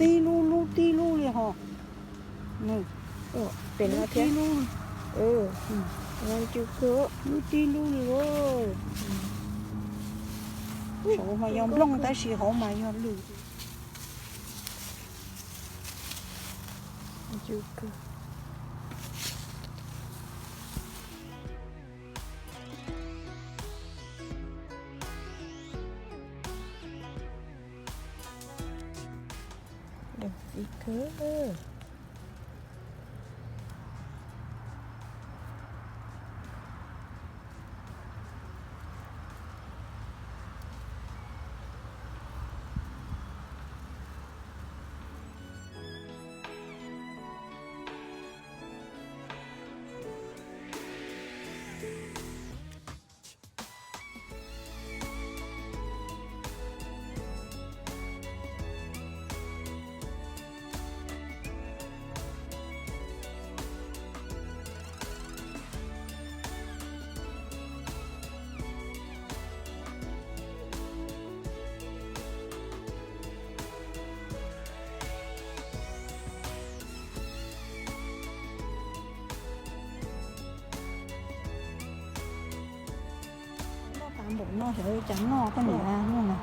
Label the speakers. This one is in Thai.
Speaker 1: ตีลูเลยฮะนี่
Speaker 2: เป็นแล้ว
Speaker 1: ตี
Speaker 2: เท่
Speaker 1: ลู
Speaker 2: งั้นจุกคือ
Speaker 1: ลูตีลูเลยเขามายอมลงแต่สิเขามายอมลู
Speaker 2: จุกคือเดี๋ยวอีกคือ
Speaker 1: ตามบอกนอเฉยจังนอก็หนีนะนู่นน่ะ